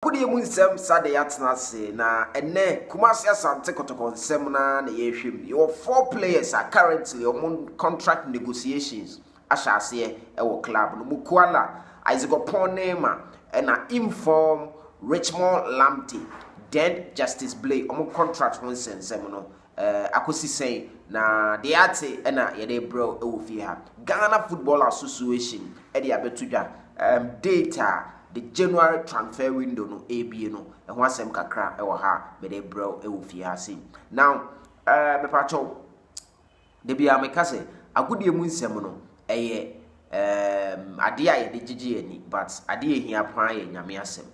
Agudi emu nsem sade yatena se na ene Kumasi asante Kotoko nsem na yehwem. Your 4 players are currently on contract negotiations. Ashase ewo club no Mukwala, Oppong Nema na inform Richmond Lamptey. Then Justice Blay contract one nsem no akosi say na de ate na yede bro ewo fi ha. Ghana Football Association e de abetudwa data the January transfer window no ABA no e ho asem kakra e wo ha be de bro e wo fie ha sin now me pa cho de bia me ka se agudie mu nsem no eye ade a ye de gigi ani but ade ehia pan ye nyame asem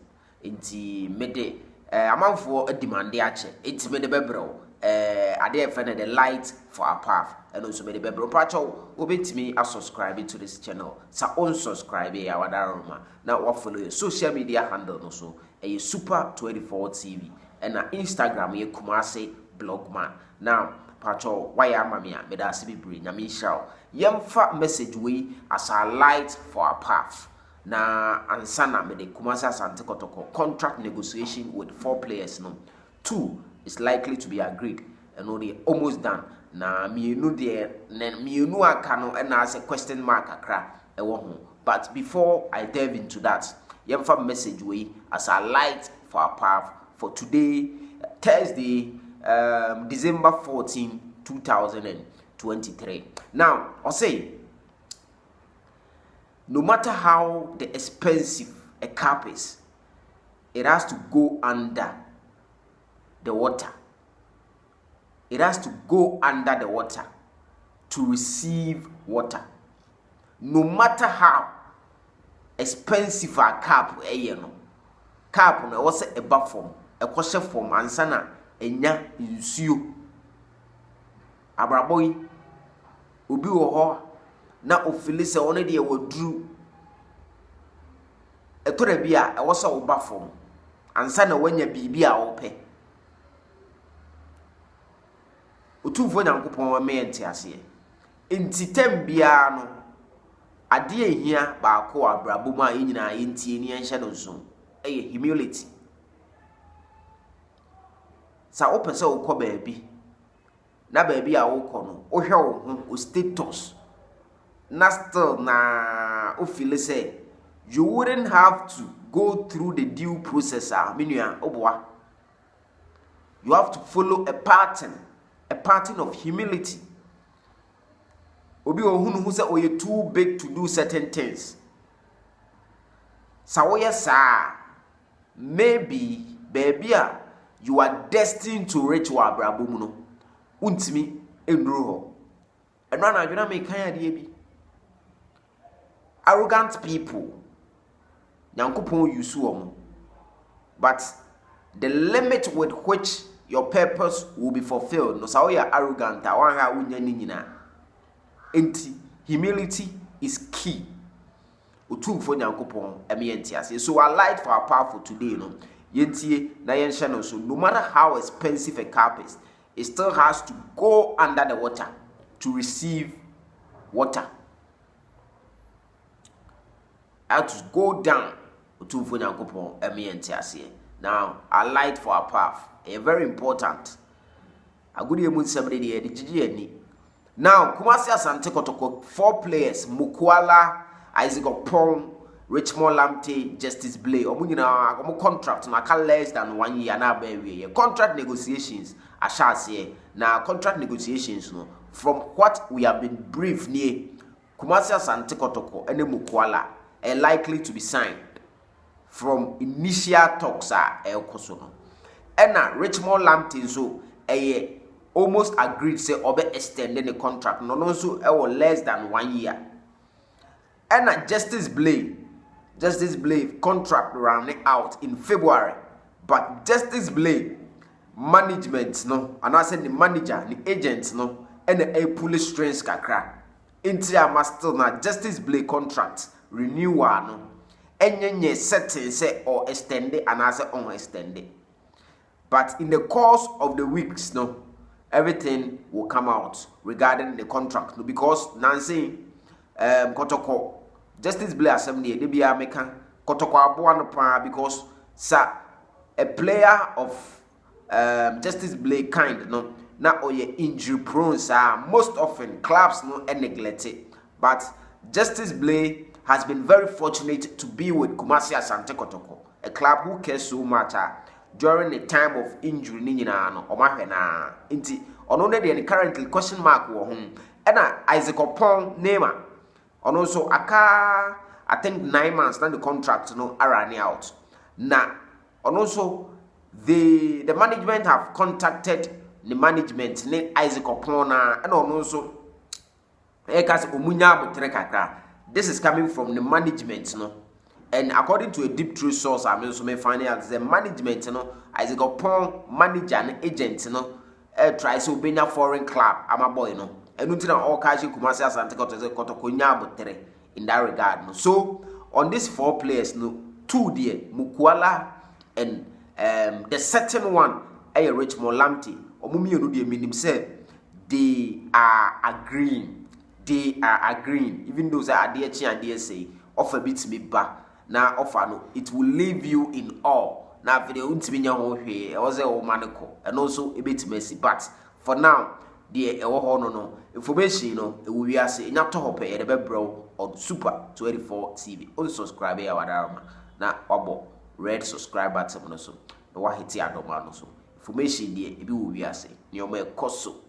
enti me de amanfo adimande ache enti me de be bro ade e fene the light for our path and also me de be bro pa cho obetimi a subscribe to this channel sa unsubscribe ya wadaroma na wa follow your social media handle no so a super 24 TV and na Instagram ye Kumasi blogman now pacho why am me me da se bebre nyame shaw yemfa message we as a light for our path na ansana me de Kumasi asante Kotoko contract negotiation with 4 players no 2 is likely to be agreed and only almost done na mienu de mienu aka no na as a question mark akra e wo ho. But before I delve into that, yemfa message we as a light for our path for today, Thursday, December 14, 2023. Now, I'll say, no matter how the expensive a cap is, it has to go under the water. It has to go under the water to receive water. No matter how expensive a cap no cap no was a eba form a kwose form ansana enya nsuo abraboy obi wo ho na ofili se one de waduru etora bia e wosa wo ba form ansana wanya bibia wo pe otufo nyankopon wa me ente ase enti tem bia no ade ehia baako abrabo ma nyina yentie ni enhye no so eye humility sa opese wo baabi na baabi a wo no wo hwe wo ho status na still na o feel say you wouldn't have to go through the due process menua oboa you have to follow a pattern of humility. Obi ohunu hu say oye too big to do certain things. Sa woye sa maybe baby you are destined to reach wa abrabo mu no. Untimi enru ho. Eno na adwena me kan ade bi. Arrogant people nyankopon use wo. But the limit with which your purpose will be fulfilled no sa woye arrogant a wan ha unya ni nyina. Humility is key. Utumfo nyankopon emientiase. So our light for our path for today no. Yentie na yenhye no so no matter how expensive a cap is, it still has to go under the water to receive water. Has to go down. Utumfo nyankopon emientiase. Now, our light for our path is very important. Agudi emu nsɛm de gigi ani. Now, Kumasi asante Kotoko 4 players, Mukwala, Oppong, Richmond Lamptey, Justice Blay. Omu contract na ka less than 1 year na ba we. Contract negotiations ashase na contract negotiations no from what we have been briefed near Kumasi asante Kotoko and Mukwala are likely to be signed from initial talks ekoso no. And Richmond Lamptey so almost agreed say obe extending the contract no so less than 1 year. And Justice Blay contract running out in February, but Justice Blay management no and I said the manager the agents no and the police strings kakra into a master na Justice Blay contract renewal no enye setting say or extend it and I say on extend it. But in the course of the weeks no everything will come out regarding the contract because Nancy Kotoko Justice Blay assembly de bia meka Kotoko aboa no pa because sa a player of Justice Blay kind no na oye injury prone most often clubs no neglect it, but Justice Blay has been very fortunate to be with Kumasi Asante Kotoko, a club who cares so much during the time of injury ni nyina no omahwe na nti ono ne de currently question mark wo ho ena Isaac Oppong name ono so aka I think 9 months na the contract no running out na ono so the management have contacted the management ne Isaac Oppong na ena ono so e ka se omunya abotre kakra. This is coming from the management no, and according to a deep true source I mean so me find out the management no Isaac Oppong manager and agent no try so benya foreign club ama boy no enu ntina all kaji Kumasi Asante Kotoko nya abotre in that regard no. So on these 4 players no, 2 there Mukwala and the certain one Richmond Lamptey omumi enu dey meaning say they are agreeing. They are agreeing, even though they are dear chi and dear say offer beats me back now offer no, it will leave you in awe. Now video untibinya ho hwe was a manako and also a bit messy, but for now the no information no we are saying not to hope e be bro on Super 24 TV. On subscribe ya wadama na wabo red subscribe button no so no wa hiti adoma no so information there e be we are saying you may cost so